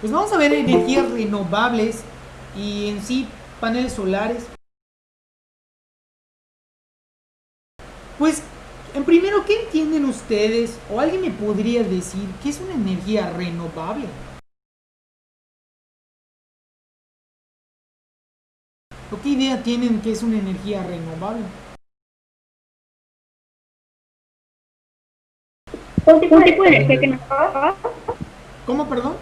Pues vamos a ver energías renovables y en sí paneles solares. Pues, en primero, ¿qué entienden ustedes? O alguien me podría decir qué es una energía renovable. ¿O qué idea tienen que es una energía renovable? Un tipo de energía que no se acaba, ¿Cómo, perdón?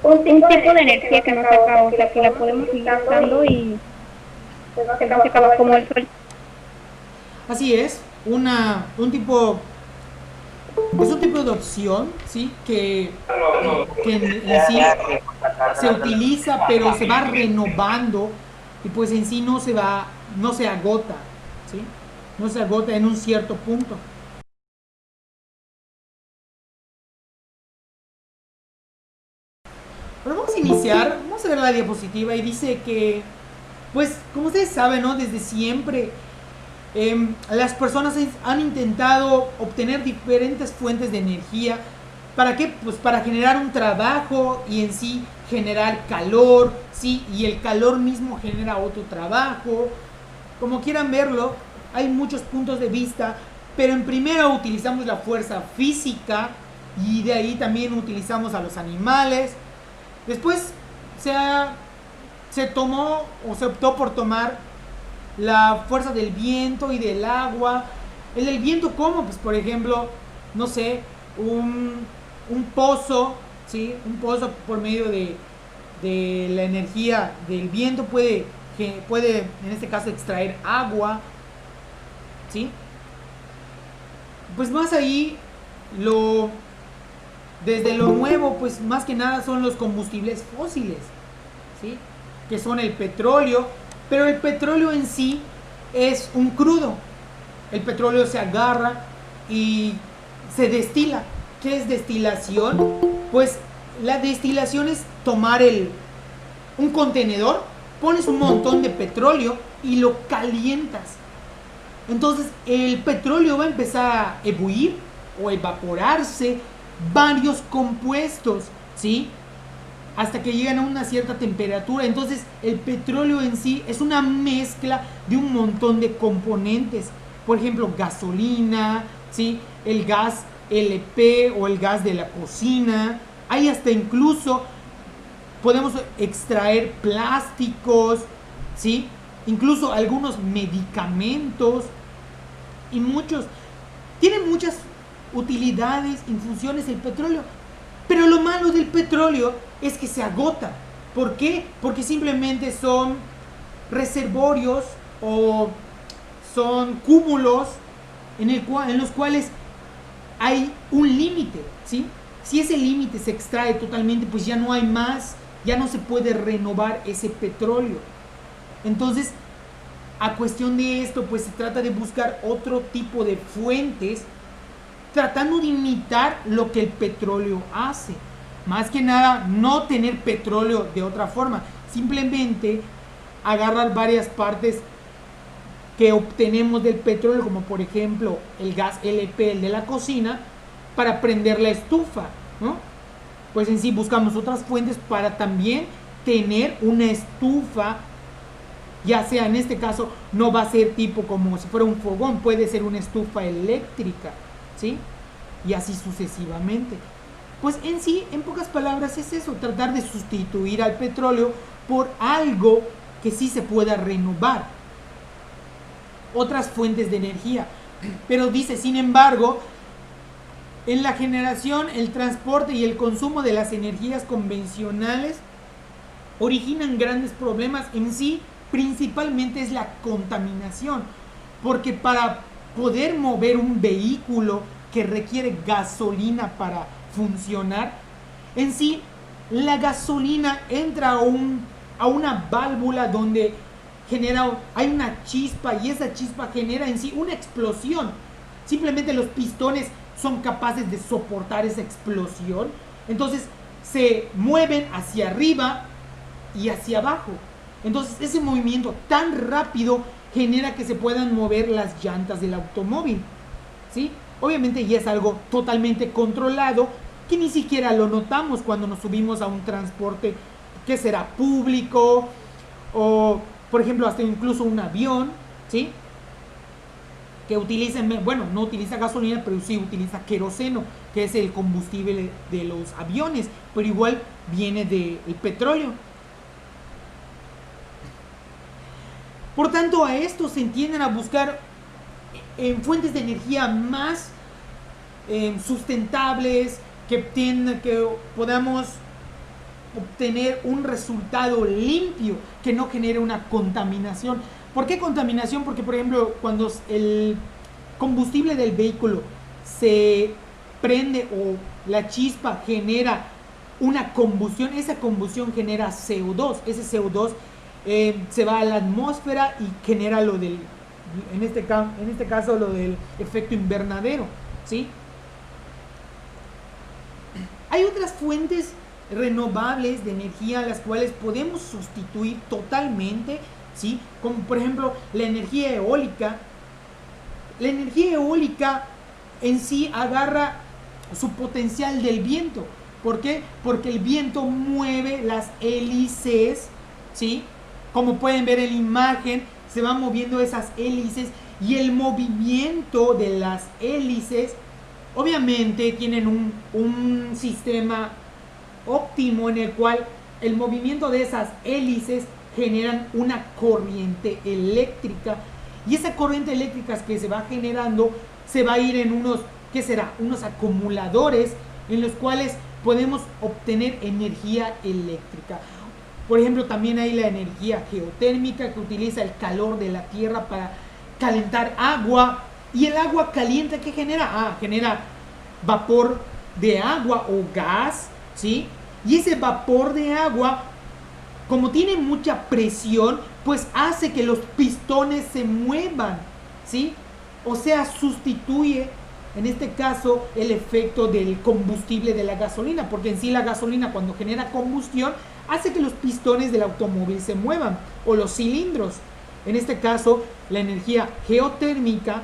un tipo de energía que no se acaba, o sea, que la podemos seguir usando y que no se acaba como el sol. Así es, es un tipo de opción, ¿sí? Que en sí se utiliza, pero se va renovando y pues en sí no se agota, ¿sí? No se agota en un cierto punto. Pero vamos a iniciar, vamos a ver la diapositiva y dice que, pues, como ustedes saben, ¿no? Desde siempre las personas han intentado obtener diferentes fuentes de energía. ¿Para qué? Pues para generar un trabajo y en sí generar calor, ¿sí? Y el calor mismo genera otro trabajo. Como quieran verlo, hay muchos puntos de vista, pero en primero utilizamos la fuerza física y de ahí también utilizamos a los animales. Después se, se tomó o se optó por tomar la fuerza del viento y del agua. El del viento, ¿cómo? Pues por ejemplo, no sé, un pozo, ¿sí? Un pozo por medio de la energía del viento puede, en este caso, extraer agua, ¿sí? Pues más ahí, lo, desde lo nuevo, pues más que nada son los combustibles fósiles, ¿sí? Que son el petróleo, pero el petróleo en sí es un crudo. El petróleo se agarra y se destila. ¿Qué es destilación? Pues la destilación es tomar un contenedor, pones un montón de petróleo y lo calientas. Entonces el petróleo va a empezar a ebullir o evaporarse varios compuestos, ¿sí? Hasta que llegan a una cierta temperatura. Entonces el petróleo en sí es una mezcla de un montón de componentes. Por ejemplo, gasolina, ¿sí? El gas LP o el gas de la cocina. Hay hasta incluso podemos extraer plásticos, ¿sí? Incluso algunos medicamentos y muchos. Tiene muchas utilidades, infusiones el petróleo. Pero lo malo del petróleo es que se agota. ¿Por qué? Porque simplemente son reservorios o son cúmulos en los cuales hay un límite, ¿sí? Si ese límite se extrae totalmente, pues ya no hay más, ya no se puede renovar ese petróleo. Entonces, a cuestión de esto, pues se trata de buscar otro tipo de fuentes tratando de imitar lo que el petróleo hace. Más que nada, no tener petróleo de otra forma. Simplemente agarrar varias partes que obtenemos del petróleo, como por ejemplo el gas LP, el de la cocina, para prender la estufa, ¿no? Pues en sí buscamos otras fuentes para también tener una estufa, ya sea en este caso no va a ser tipo como si fuera un fogón, puede ser una estufa eléctrica, ¿sí? Y así sucesivamente. Pues en sí, en pocas palabras, es eso, tratar de sustituir al petróleo por algo que sí se pueda renovar, otras fuentes de energía. Pero dice, sin embargo, en la generación, el transporte y el consumo de las energías convencionales originan grandes problemas. En sí, principalmente es la contaminación, porque para poder mover un vehículo que requiere gasolina para funcionar, en sí la gasolina entra a una válvula donde hay una chispa y esa chispa genera en sí una explosión. Simplemente los pistones son capaces de soportar esa explosión. Entonces se mueven hacia arriba y hacia abajo. Entonces ese movimiento tan rápido genera que se puedan mover las llantas del automóvil, ¿sí? obviamente ya es algo totalmente controlado que ni siquiera lo notamos cuando nos subimos a un transporte que será público o, por ejemplo, hasta incluso un avión, ¿sí? Que utiliza, bueno, no utiliza gasolina, pero sí utiliza queroseno, que es el combustible de los aviones, pero igual viene del petróleo. Por tanto, a esto se entienden a buscar fuentes de energía más sustentables, que podamos obtener un resultado limpio, que no genere una contaminación. ¿Por qué contaminación? Porque, por ejemplo, cuando el combustible del vehículo se prende o la chispa genera una combustión, esa combustión genera CO2. Ese CO2 se va a la atmósfera y genera lo del, en este caso, lo del efecto invernadero, ¿sí? Hay otras fuentes renovables de energía las cuales podemos sustituir totalmente, ¿sí? Como por ejemplo la energía eólica. La energía eólica en sí agarra su potencial del viento. ¿Por qué? Porque el viento mueve las hélices, ¿sí? Como pueden ver en la imagen, se van moviendo esas hélices y el movimiento de las hélices obviamente tienen un sistema óptimo en el cual el movimiento de esas hélices generan una corriente eléctrica y esa corriente eléctrica que se va generando se va a ir en unos, ¿qué será? Unos acumuladores en los cuales podemos obtener energía eléctrica. Por ejemplo, también hay la energía geotérmica que utiliza el calor de la tierra para calentar agua. Y el agua caliente, ¿qué genera? Genera vapor de agua o gas, ¿sí? Y ese vapor de agua, como tiene mucha presión, pues hace que los pistones se muevan, ¿sí? O sea, sustituye, en este caso, el efecto del combustible de la gasolina, porque en sí la gasolina, cuando genera combustión, hace que los pistones del automóvil se muevan, o los cilindros. En este caso, la energía geotérmica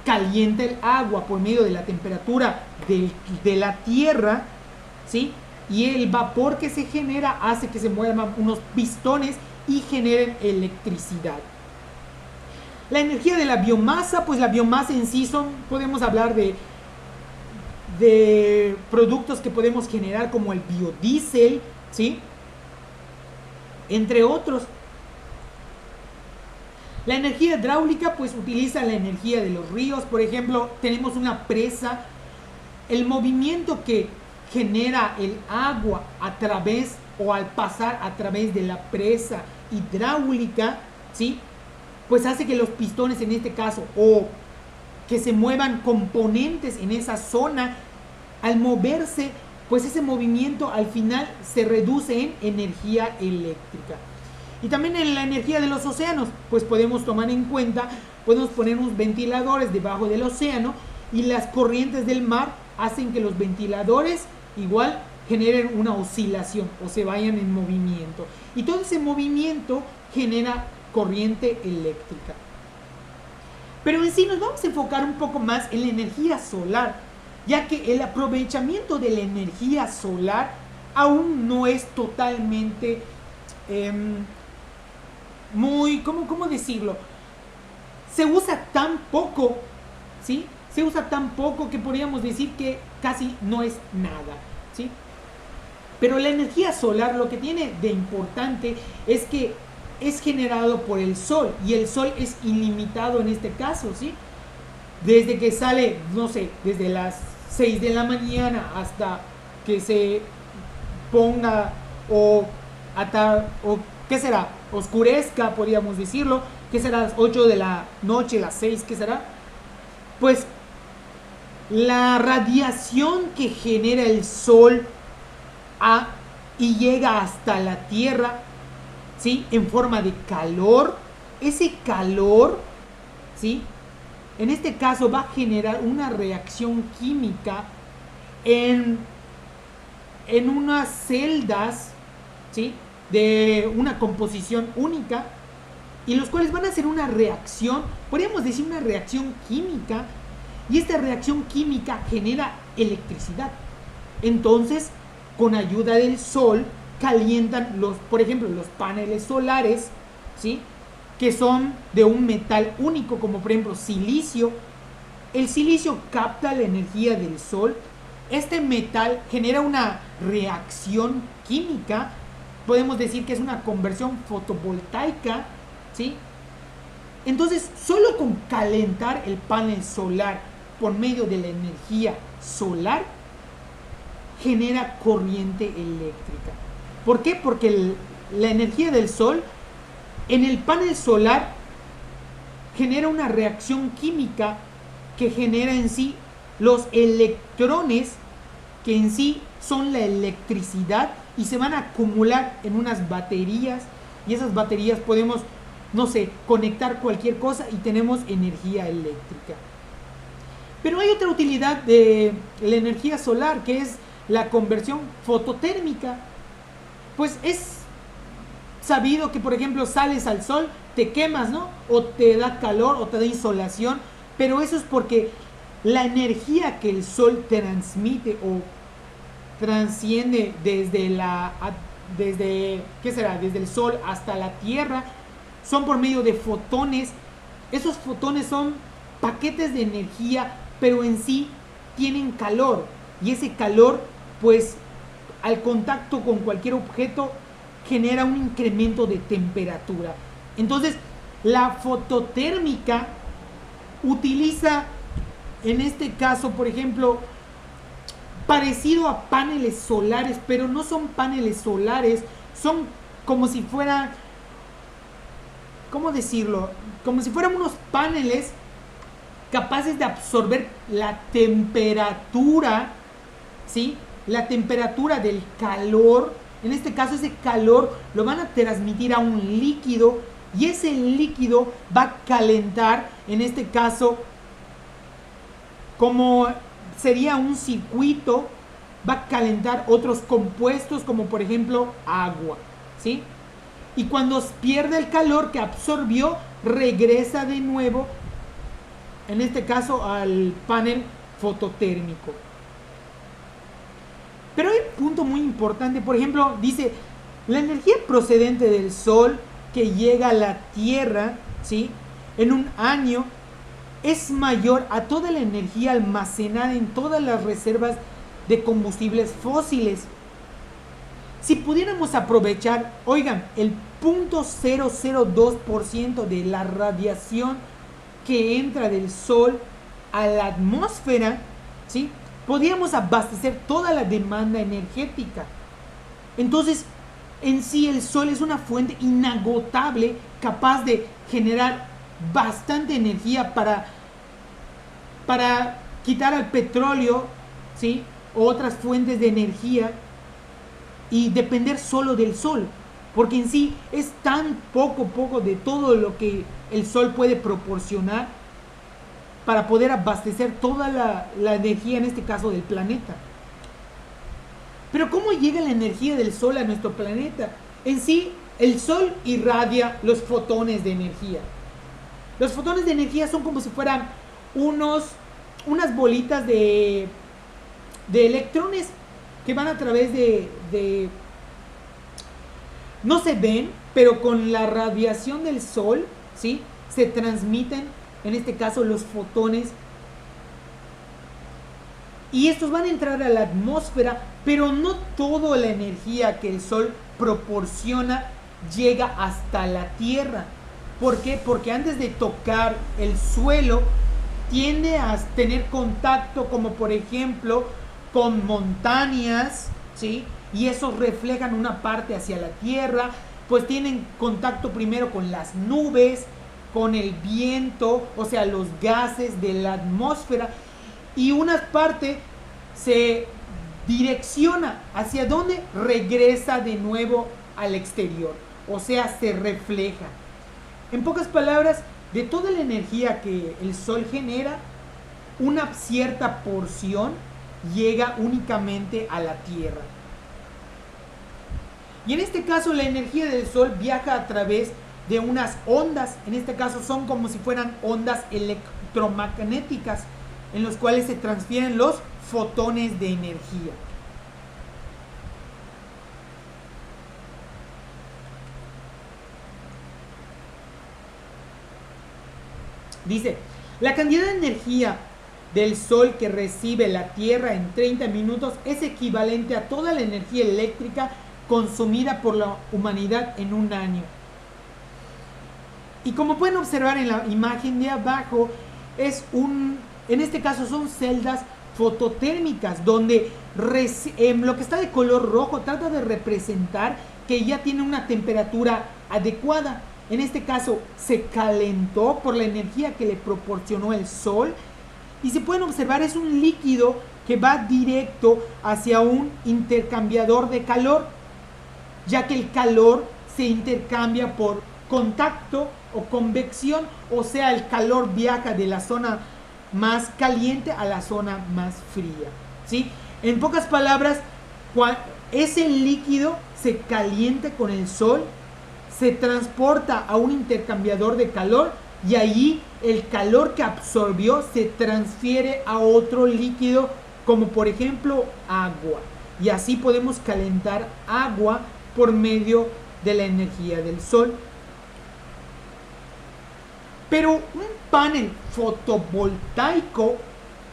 calienta el agua por medio de la temperatura de la tierra, ¿sí? Y el vapor que se genera hace que se muevan unos pistones y generen electricidad. La energía de la biomasa, pues la biomasa en sí podemos hablar de productos que podemos generar como el biodiesel, ¿sí? Entre otros. La energía hidráulica pues utiliza la energía de los ríos. Por ejemplo, tenemos una presa. El movimiento que genera el agua a través o al pasar a través de la presa hidráulica, ¿sí? Pues hace que los pistones en este caso o que se muevan componentes en esa zona, al moverse, pues ese movimiento al final se reduce en energía eléctrica. Y también en la energía de los océanos, pues podemos tomar en cuenta, podemos poner unos ventiladores debajo del océano y las corrientes del mar hacen que los ventiladores igual generen una oscilación o se vayan en movimiento. Y todo ese movimiento genera corriente eléctrica. Pero en sí nos vamos a enfocar un poco más en la energía solar, ya que el aprovechamiento de la energía solar aún no es totalmente muy, ¿cómo decirlo? Se usa tan poco, ¿sí? Se usa tan poco que podríamos decir que casi no es nada, ¿sí? Pero la energía solar lo que tiene de importante es que es generado por el sol y el sol es ilimitado en este caso, ¿sí? Desde que sale, no sé, desde las 6 de la mañana hasta que se ponga o ¿qué será? Oscurezca, podríamos decirlo, que será las 8 de la noche, las 6, ¿qué será? Pues la radiación que genera el sol y llega hasta la tierra, ¿sí? En forma de calor, ese calor, ¿sí? En este caso va a generar una reacción química en unas celdas, ¿sí? De una composición única, y los cuales van a hacer una reacción, podríamos decir una reacción química, y esta reacción química genera electricidad. Entonces, con ayuda del sol, calientan por ejemplo, los paneles solares, ¿sí?, que son de un metal único, como por ejemplo silicio. El silicio capta la energía del sol. Este metal genera una reacción química, podemos decir que es una conversión fotovoltaica, ¿sí? Entonces, solo con calentar el panel solar por medio de la energía solar, genera corriente eléctrica. ¿Por qué? Porque la energía del sol en el panel solar genera una reacción química que genera en sí los electrones, que en sí son la electricidad, y se van a acumular en unas baterías, y esas baterías podemos, no sé, conectar cualquier cosa y tenemos energía eléctrica. Pero hay otra utilidad de la energía solar, que es la conversión fototérmica. Pues es sabido que, por ejemplo, sales al sol, te quemas, ¿no? O te da calor o te da insolación, pero eso es porque la energía que el sol transmite o transciende desde el sol hasta la tierra, son por medio de fotones. Esos fotones son paquetes de energía, pero en sí tienen calor, y ese calor, pues, al contacto con cualquier objeto genera un incremento de temperatura. Entonces, la fototérmica utiliza, en este caso, por ejemplo, parecido a paneles solares, pero no son paneles solares, son como si fueran, ¿cómo decirlo? Como si fueran unos paneles capaces de absorber la temperatura, ¿sí? La temperatura del calor. En este caso, ese calor lo van a transmitir a un líquido, y ese líquido va a calentar, en este caso, como sería un circuito, va a calentar otros compuestos, como por ejemplo agua, ¿sí? Y cuando pierde el calor que absorbió, regresa de nuevo, en este caso, al panel fototérmico. Pero hay un punto muy importante. Por ejemplo, dice, la energía procedente del sol que llega a la Tierra, ¿sí?, en un año, es mayor a toda la energía almacenada en todas las reservas de combustibles fósiles. Si pudiéramos aprovechar, oigan, el 0.002% de la radiación que entra del sol a la atmósfera, ¿sí?, podríamos abastecer toda la demanda energética. Entonces, en sí el sol es una fuente inagotable, capaz de generar bastante energía para quitar al petróleo, ¿sí?, o otras fuentes de energía, y depender solo del sol, porque en sí es tan poco de todo lo que el sol puede proporcionar para poder abastecer toda la energía, en este caso, del planeta. Pero ¿cómo llega la energía del sol a nuestro planeta? En sí, el sol irradia los fotones de energía. Los fotones de energía son como si fueran unas bolitas de electrones que van a través no se ven, pero con la radiación del sol, ¿sí?, se transmiten, en este caso, los fotones, y estos van a entrar a la atmósfera, pero no toda la energía que el sol proporciona llega hasta la Tierra. ¿Por qué? Porque antes de tocar el suelo, tiende a tener contacto, como por ejemplo, con montañas, ¿sí?, y esos reflejan una parte hacia la Tierra, pues tienen contacto primero con las nubes, con el viento, o sea, los gases de la atmósfera, y una parte se direcciona hacia donde regresa de nuevo al exterior, o sea, se refleja. En pocas palabras, de toda la energía que el sol genera, una cierta porción llega únicamente a la Tierra. Y en este caso, la energía del sol viaja a través de unas ondas. En este caso son como si fueran ondas electromagnéticas, en los cuales se transfieren los fotones de energía. Dice, la cantidad de energía del Sol que recibe la Tierra en 30 minutos es equivalente a toda la energía eléctrica consumida por la humanidad en un año. Y como pueden observar en la imagen de abajo, en este caso son celdas fototérmicas, donde lo que está de color rojo trata de representar que ya tiene una temperatura adecuada. En este caso se calentó por la energía que le proporcionó el Sol. Y se pueden observar, es un líquido que va directo hacia un intercambiador de calor, ya que el calor se intercambia por contacto o convección, o sea, el calor viaja de la zona más caliente a la zona más fría, ¿sí? En pocas palabras, ese líquido se calienta con el Sol, se transporta a un intercambiador de calor y allí el calor que absorbió se transfiere a otro líquido, como por ejemplo agua. Y así podemos calentar agua por medio de la energía del Sol. Pero un panel fotovoltaico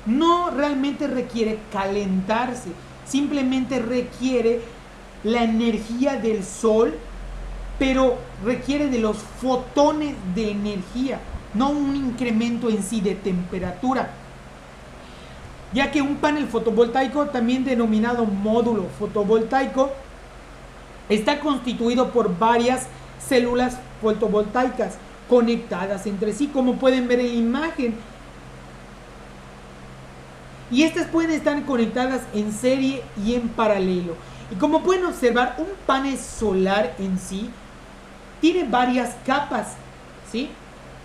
no realmente requiere calentarse, simplemente requiere la energía del Sol, pero requiere de los fotones de energía, no un incremento en sí de temperatura. Ya que un panel fotovoltaico, también denominado módulo fotovoltaico, está constituido por varias células fotovoltaicas conectadas entre sí, como pueden ver en la imagen. Y estas pueden estar conectadas en serie y en paralelo. Y como pueden observar, un panel solar en sí tiene varias capas, ¿sí?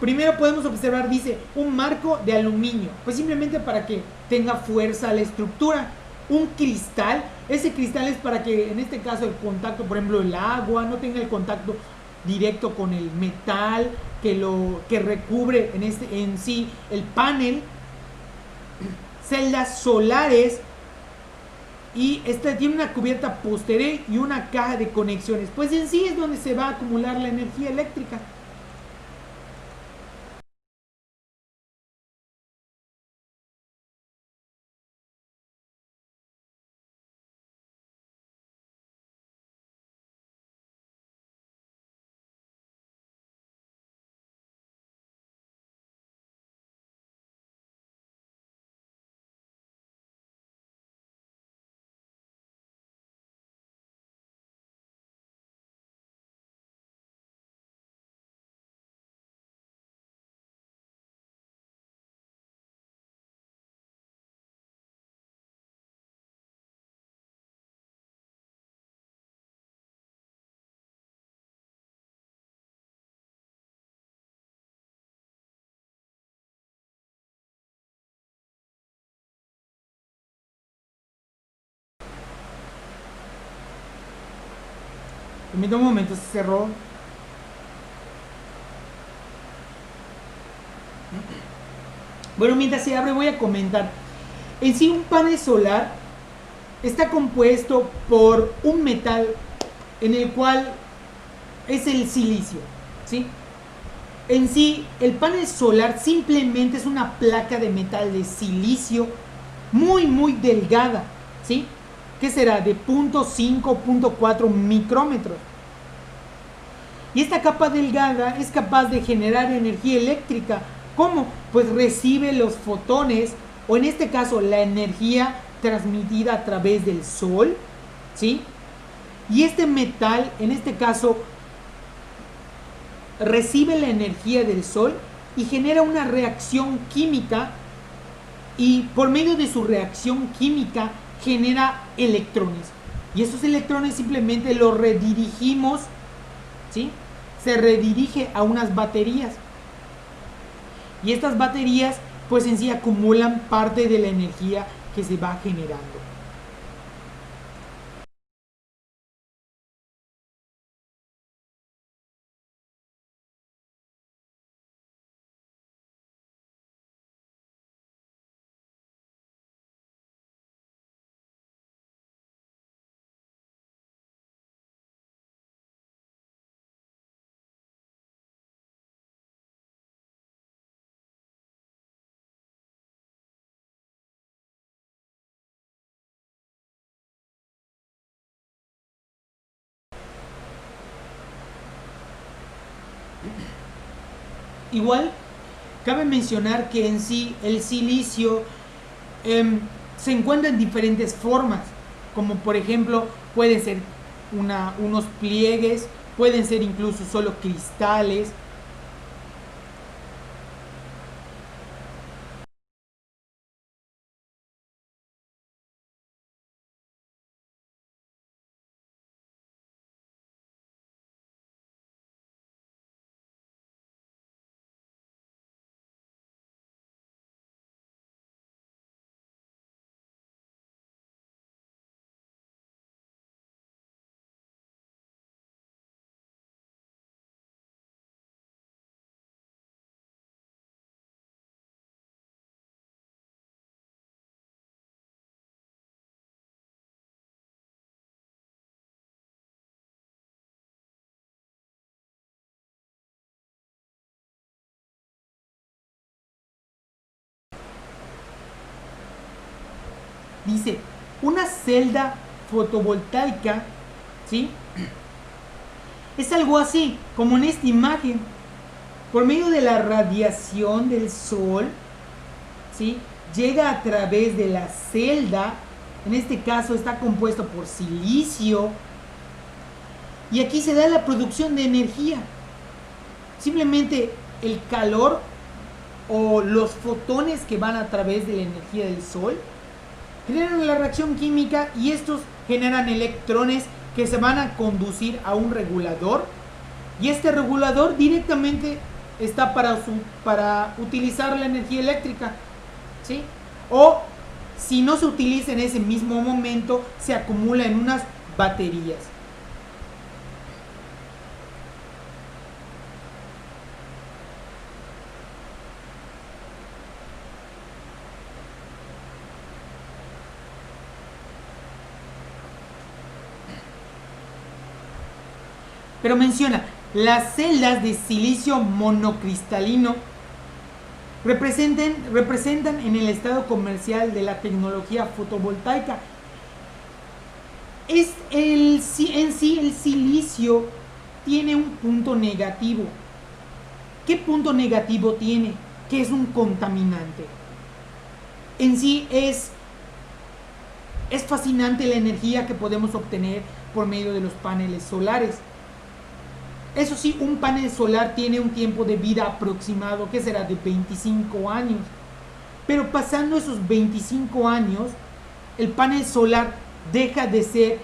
Primero podemos observar, dice, un marco de aluminio, pues simplemente para que tenga fuerza la estructura. Un cristal, ese cristal es para que en este caso el contacto, por ejemplo el agua, no tenga el contacto directo con el metal que recubre en sí el panel. Celdas solares, y esta tiene una cubierta posterior y una caja de conexiones, pues en sí es donde se va a acumular la energía eléctrica. Permítame un momento, se cerró. Bueno, mientras se abre voy a comentar. En sí un panel solar está compuesto por un metal en el cual es el silicio, ¿sí? En sí el panel solar simplemente es una placa de metal de silicio muy delgada, ¿sí? ¿Qué será? De 0.5, 0.4 micrómetros. Y esta capa delgada es capaz de generar energía eléctrica. ¿Cómo? Pues recibe los fotones, o en este caso la energía transmitida a través del Sol, ¿sí? Y este metal, en este caso, recibe la energía del Sol y genera una reacción química, y por medio de su reacción química genera electrones. Y esos electrones simplemente los redirigimos, ¿sí? Se redirige a unas baterías. Y estas baterías pues en sí acumulan parte de la energía que se va generando. Igual, cabe mencionar que en sí el silicio se encuentra en diferentes formas, como por ejemplo pueden ser unos pliegues, pueden ser incluso solo cristales. Dice, una celda fotovoltaica, ¿sí? Es algo así, como en esta imagen. Por medio de la radiación del sol, ¿sí? Llega a través de la celda, en este caso está compuesto por silicio, y aquí se da la producción de energía. Simplemente el calor o los fotones que van a través de la energía del sol generan la reacción química y estos generan electrones que se van a conducir a un regulador, y este regulador directamente está para utilizar la energía eléctrica, ¿sí? O si no se utiliza en ese mismo momento, se acumula en unas baterías. Pero menciona, las celdas de silicio monocristalino representan en el estado comercial de la tecnología fotovoltaica. En sí el silicio tiene un punto negativo. ¿Qué punto negativo tiene? Que es un contaminante. En sí es fascinante la energía que podemos obtener por medio de los paneles solares. Eso sí, un panel solar tiene un tiempo de vida aproximado, que será de 25 años. Pero pasando esos 25 años, el panel solar deja de ser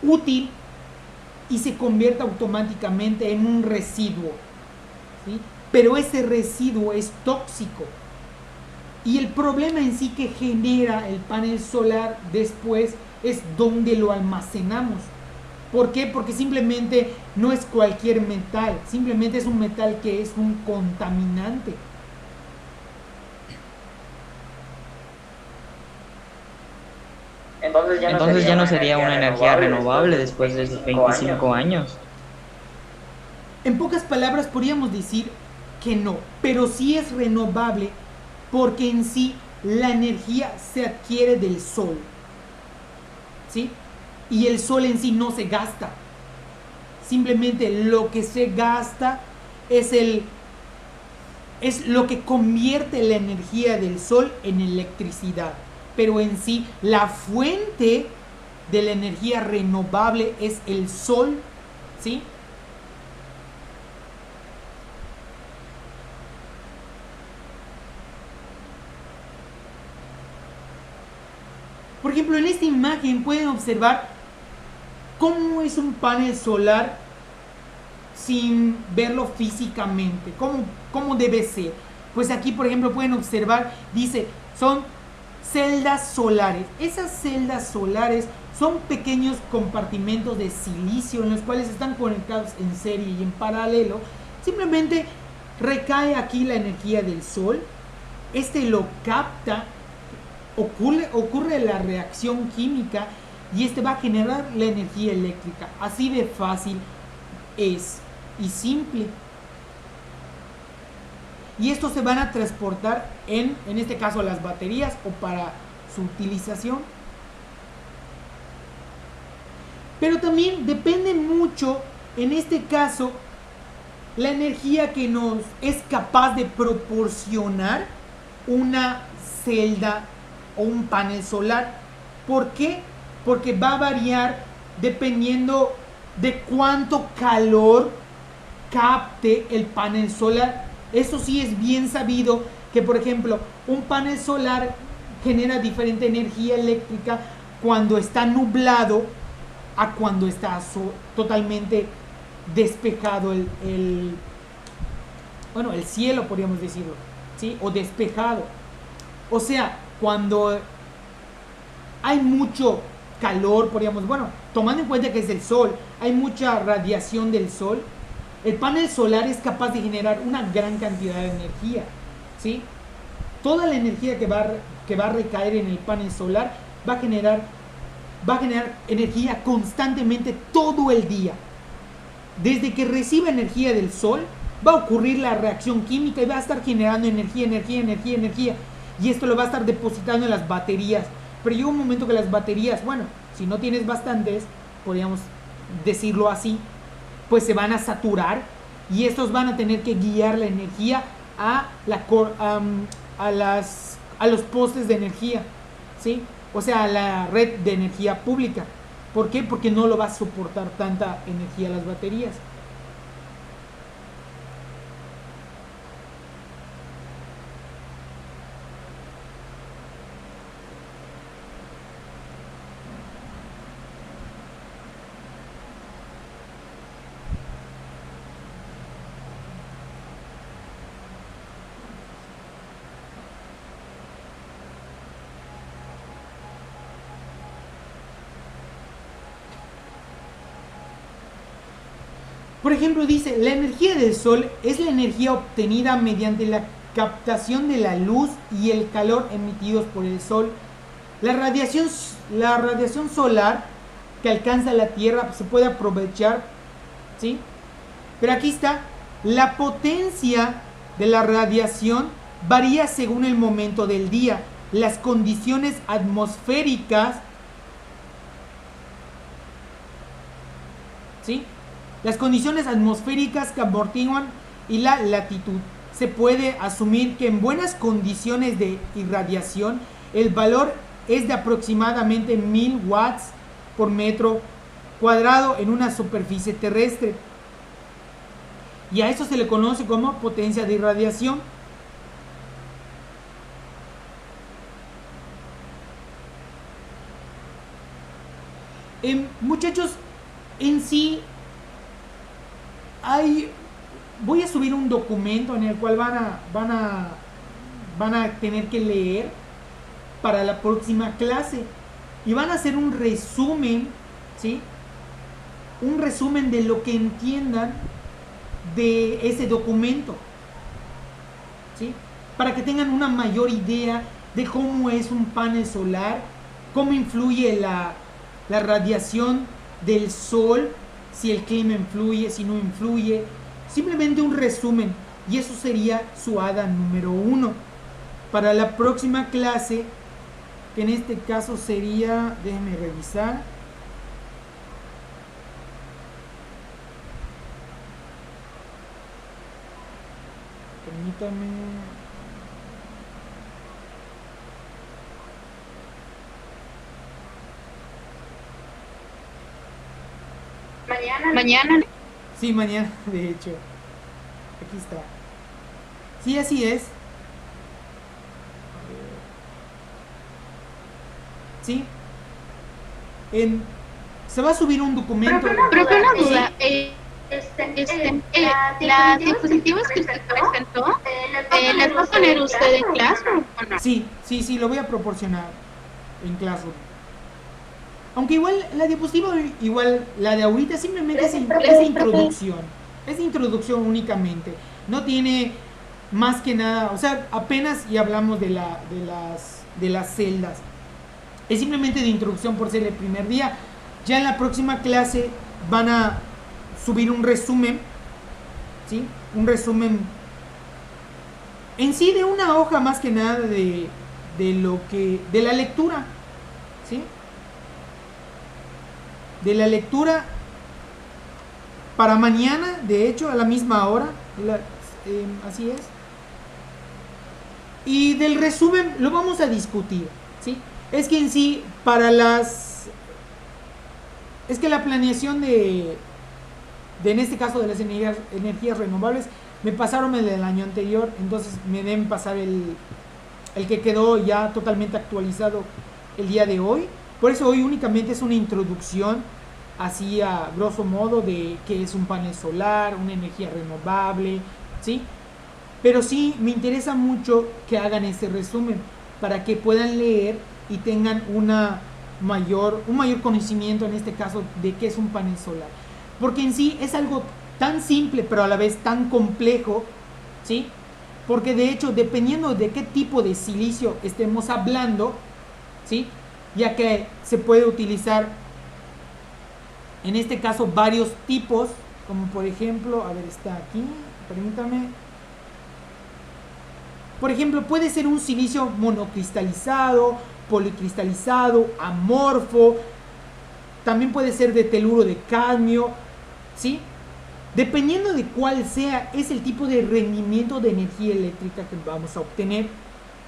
útil y se convierte automáticamente en un residuo, ¿sí? Pero ese residuo es tóxico. Y el problema en sí que genera el panel solar después es dónde lo almacenamos. ¿Por qué? Porque simplemente no es cualquier metal, simplemente es un metal que es un contaminante. Entonces ya no sería una energía renovable después de esos 25 años. En pocas palabras podríamos decir que no, pero sí es renovable porque en sí la energía se adquiere del sol, ¿sí? Y el sol en sí no se gasta. Simplemente lo que se gasta es lo que convierte la energía del sol en electricidad. Pero en sí la fuente de la energía renovable es el sol, ¿sí? Por ejemplo, en esta imagen pueden observar cómo es un panel solar sin verlo físicamente, cómo debe ser. Pues aquí, por ejemplo, pueden observar, dice, son celdas solares. Esas celdas solares son pequeños compartimentos de silicio en los cuales están conectados en serie y en paralelo. Simplemente recae aquí la energía del sol, este lo capta, ocurre la reacción química y este va a generar la energía eléctrica. Así de fácil es y simple. Y estos se van a transportar en este caso las baterías o para su utilización. Pero también depende mucho, en este caso, la energía que nos es capaz de proporcionar una celda o un panel solar. ¿Por qué? Porque va a variar dependiendo de cuánto calor capte el panel solar. Eso sí es bien sabido que, por ejemplo, un panel solar genera diferente energía eléctrica cuando está nublado a cuando está totalmente despejado el cielo, podríamos decirlo, ¿sí? O despejado. O sea, cuando hay mucho calor, podríamos, tomando en cuenta que es el sol, hay mucha radiación del sol, el panel solar es capaz de generar una gran cantidad de energía, ¿sí? Toda la energía que va a recaer en el panel solar va a generar energía constantemente todo el día. Desde que reciba energía del sol, va a ocurrir la reacción química y va a estar generando energía. Y esto lo va a estar depositando en las baterías. Pero llega un momento que las baterías, si no tienes bastantes, podríamos decirlo así, pues se van a saturar y estos van a tener que guiar la energía a los postes de energía, ¿sí? O sea, a la red de energía pública. ¿Por qué? Porque no lo va a soportar tanta energía las baterías. Por ejemplo, dice, la energía del sol es la energía obtenida mediante la captación de la luz y el calor emitidos por el sol. La radiación solar que alcanza la Tierra se puede aprovechar, ¿sí? Pero aquí está, la potencia de la radiación varía según el momento del día, las condiciones atmosféricas, ¿sí? Las condiciones atmosféricas que amortiguan y la latitud. Se puede asumir que en buenas condiciones de irradiación el valor es de aproximadamente 1000 watts por metro cuadrado en una superficie terrestre. Y a eso se le conoce como potencia de irradiación. Muchachos, en sí voy a subir un documento en el cual van a tener que leer para la próxima clase y van a hacer un resumen, ¿sí? Un resumen de lo que entiendan de ese documento, ¿sí? Para que tengan una mayor idea de cómo es un panel solar, cómo influye la radiación del sol, si el clima influye, si no influye. Simplemente un resumen. Y eso sería su ADA número 1. Para la próxima clase, que en este caso sería, déjenme revisar. Permítame. Mañana. Sí, mañana, de hecho. Aquí está. Sí, así es. Sí. Se va a subir un documento. Pero una duda. Las diapositivas que usted presentó, ¿las va a poner usted en Classroom o no? Sí, lo voy a proporcionar en Classroom. Aunque igual la diapositiva, igual la de ahorita, simplemente es introducción. Es introducción únicamente. No tiene más que nada, o sea, apenas y hablamos de las celdas. Es simplemente de introducción por ser el primer día. Ya en la próxima clase van a subir un resumen, ¿sí? Un resumen en sí de una hoja más que nada de la lectura, ¿sí? De la lectura para mañana, de hecho, a la misma hora. Así es. Y del resumen lo vamos a discutir, ¿sí? Es que en sí, es que la planeación en este caso de las energías renovables, me pasaron el del año anterior, entonces me deben pasar el que quedó ya totalmente actualizado el día de hoy. Por eso hoy únicamente es una introducción, así a grosso modo, de qué es un panel solar, una energía renovable, ¿sí? Pero sí me interesa mucho que hagan ese resumen para que puedan leer y tengan un mayor conocimiento en este caso de qué es un panel solar. Porque en sí es algo tan simple pero a la vez tan complejo, ¿sí? Porque de hecho, dependiendo de qué tipo de silicio estemos hablando, ¿sí? Ya que se puede utilizar en este caso varios tipos, como por ejemplo, a ver, está aquí, permítame. Por ejemplo, puede ser un silicio monocristalizado, policristalizado, amorfo, también puede ser de teluro de cadmio, ¿sí? Dependiendo de cuál sea, es el tipo de rendimiento de energía eléctrica que vamos a obtener.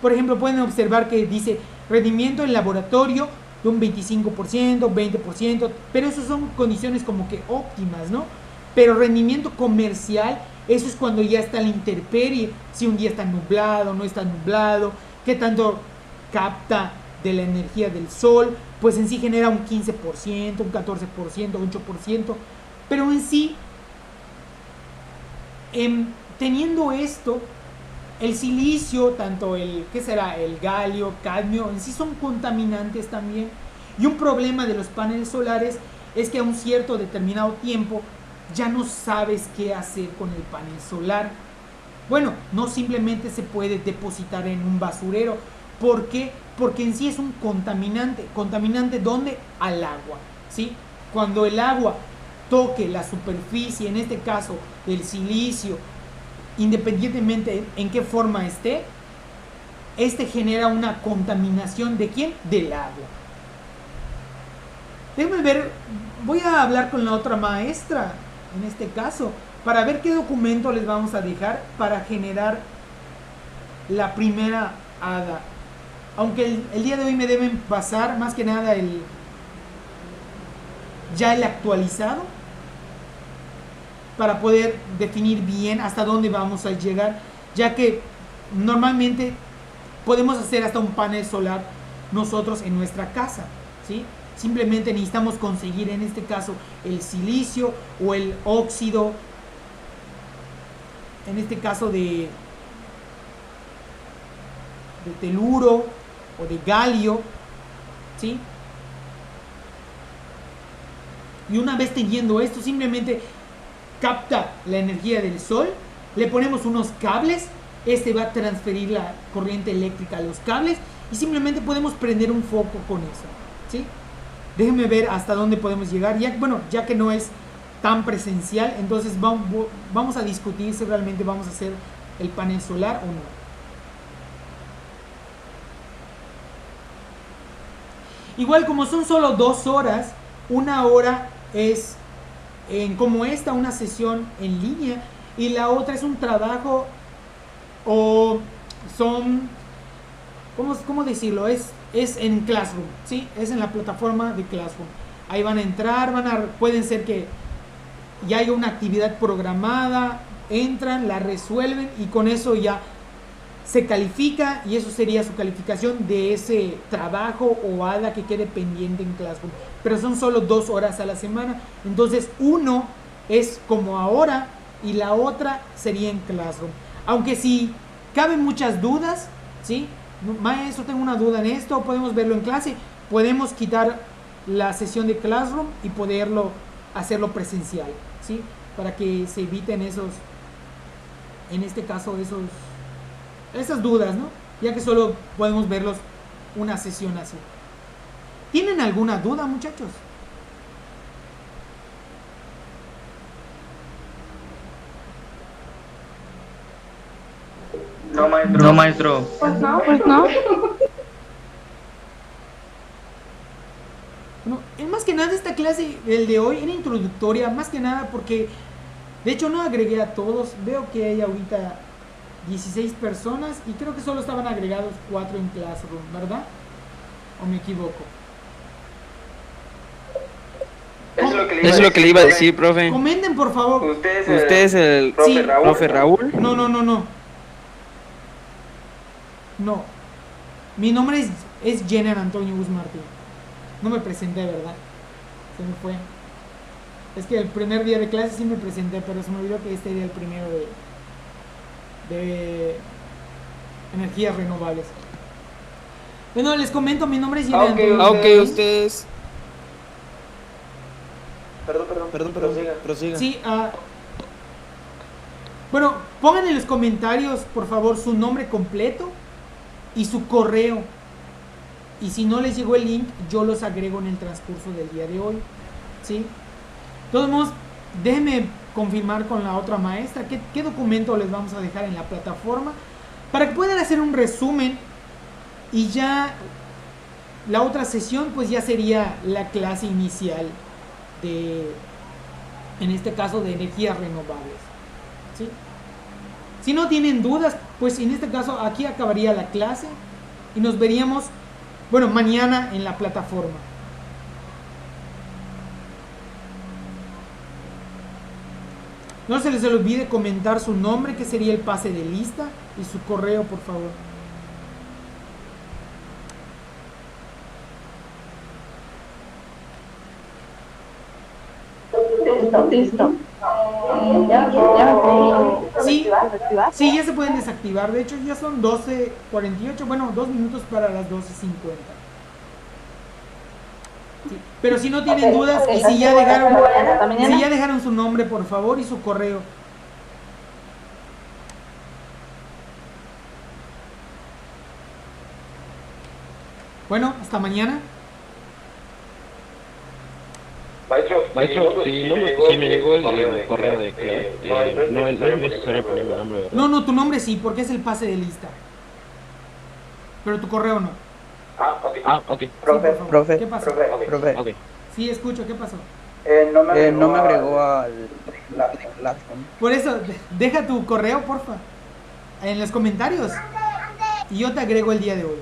Por ejemplo, pueden observar que dice rendimiento en laboratorio de un 25%, 20%, pero eso son condiciones como que óptimas, ¿no? Pero rendimiento comercial, eso es cuando ya está la intemperie, si un día está nublado, no está nublado, qué tanto capta de la energía del sol, pues en sí genera un 15%, un 14%, 8%, pero en sí, teniendo esto, el silicio, tanto el galio, cadmio, en sí son contaminantes también. Y un problema de los paneles solares es que a un cierto determinado tiempo ya no sabes qué hacer con el panel solar. Bueno, no simplemente se puede depositar en un basurero. ¿Por qué? Porque en sí es un contaminante. ¿Contaminante dónde? Al agua, ¿sí? Cuando el agua toque la superficie, en este caso del silicio, independientemente en qué forma esté, este genera una contaminación ¿de quién? Del agua. Déjenme ver, voy a hablar con la otra maestra, en este caso, para ver qué documento les vamos a dejar para generar la primera hada. Aunque el día de hoy me deben pasar más que nada el actualizado, para poder definir bien hasta dónde vamos a llegar, ya que normalmente podemos hacer hasta un panel solar nosotros en nuestra casa, ¿sí? Simplemente necesitamos conseguir en este caso el silicio o el óxido, en este caso de teluro o de galio, ¿sí? Y una vez teniendo esto, simplemente capta la energía del sol, le ponemos unos cables, este va a transferir la corriente eléctrica a los cables y simplemente podemos prender un foco con eso, ¿sí? Déjenme ver hasta dónde podemos llegar, ya que no es tan presencial, entonces vamos a discutir si realmente vamos a hacer el panel solar o no. Igual, como son solo 2 horas, 1 hora es como esta, una sesión en línea, y la otra es un trabajo, o son, ¿cómo decirlo? Es en Classroom, ¿sí? Es en la plataforma de Classroom. Ahí van a entrar, pueden ser que ya haya una actividad programada, entran, la resuelven y con eso ya se califica, y eso sería su calificación de ese trabajo o hada que quede pendiente en Classroom. Pero son solo 2 horas a la semana, entonces uno es como ahora y la otra sería en Classroom. Aunque si caben muchas dudas, ¿sí? Maestro, tengo una duda en esto, podemos verlo en clase, podemos quitar la sesión de Classroom y poderlo hacerlo presencial, ¿sí? Para que se eviten en este caso esas dudas, ¿no? Ya que solo podemos verlos una sesión así. ¿Tienen alguna duda, muchachos? No, maestro. No, maestro. Pues no. Bueno, más que nada esta esta clase, el de hoy, era introductoria, más que nada porque, de hecho, no agregué a todos. Veo que hay ahorita 16 personas y creo que solo estaban agregados 4 en Classroom, ¿verdad? ¿O me equivoco? Eso es lo que le iba a decir, profe. Comenten, por favor. ¿Usted es el Sí. profe Raúl? No. No. Mi nombre es Jenner Antonio Gus Martín. No me presenté, ¿verdad? Se me fue. Es que el primer día de clase sí me presenté, pero se me olvidó que este era el primero de energías renovables. Bueno, les comento, mi nombre es Jenner Antonio. Ok, usted es... Perdón, prosiga. Sí, bueno, pongan en los comentarios, por favor, su nombre completo y su correo. Y si no les llegó el link, yo los agrego en el transcurso del día de hoy. ¿Sí? De todos modos, déjenme confirmar con la otra maestra qué documento les vamos a dejar en la plataforma para que puedan hacer un resumen y ya la otra sesión pues ya sería la clase inicial de, en este caso, de energías renovables. ¿Sí? Si no tienen dudas, pues en este caso aquí acabaría la clase y nos veríamos, bueno, mañana en la plataforma. No se les olvide comentar su nombre, que sería el pase de lista, y su correo, por favor. Listo. Sí, ya se pueden desactivar. De hecho, ya son 12:48. Bueno, 2 minutos para las 12:50. Sí. Pero si no tienen dudas, y si ya dejaron su nombre, por favor, y su correo. Bueno, hasta mañana. Maestro, si me llegó el correo de que no es necesario poner mi nombre, ¿verdad? No, tu nombre sí, porque es el pase de lista. Pero tu correo no. Ok. Sí, por favor. Profe. ¿Qué pasó? Ok. Sí, escucho, ¿qué pasó? No me agregó al Classroom. Por eso, deja tu correo, porfa, en los comentarios. Y yo te agrego el día de hoy.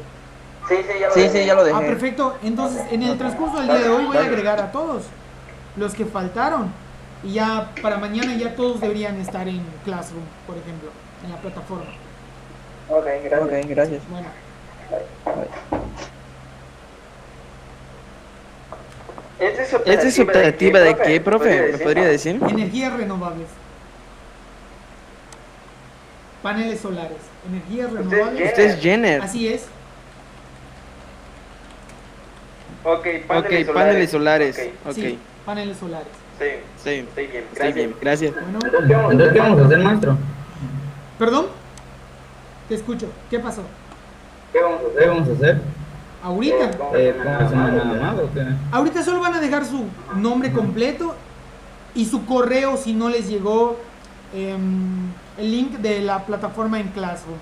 Sí, ya lo dejé. Perfecto. Entonces, en el transcurso del día de hoy voy a agregar a todos los que faltaron. Y ya para mañana ya todos deberían estar en Classroom, por ejemplo, en la plataforma. Ok, gracias. Bueno. ¿Esta es optativa de qué, profe? ¿Me podría decir? Energías renovables. Paneles solares. Energías renovables. Usted es Jenner. Así es. Ok, paneles solares. Ok. Sí, paneles solares. Sí, estoy bien, gracias. Bueno. Entonces, ¿qué vamos a hacer, maestro? ¿Perdón? Te escucho. ¿Qué pasó? ¿Qué vamos a hacer? Ahorita. ¿Póngase nada más o qué? Ahorita solo van a dejar su nombre completo y su correo si no les llegó el link de la plataforma en Classroom.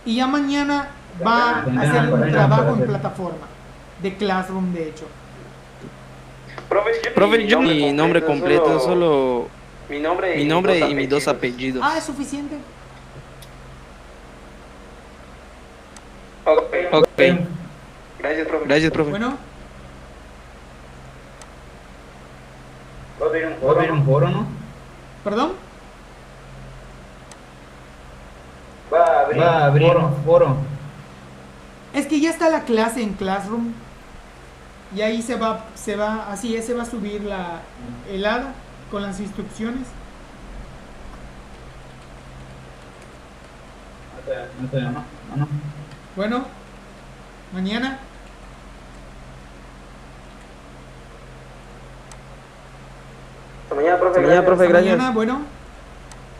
Y ya mañana va a hacer un trabajo en plataforma de Classroom, de hecho. Profe, yo mi nombre completo, solo mi nombre y mis 2 apellidos. ¿Es suficiente? Ok. Gracias, profe. Bueno, ¿Va a abrir un foro, no? ¿perdón? Va a abrir un foro. Es que ya está la clase en Classroom. Y ahí se va a subir el hada con las instrucciones. No. Bueno, mañana. Mañana, profe, gracias. Mañana, bueno.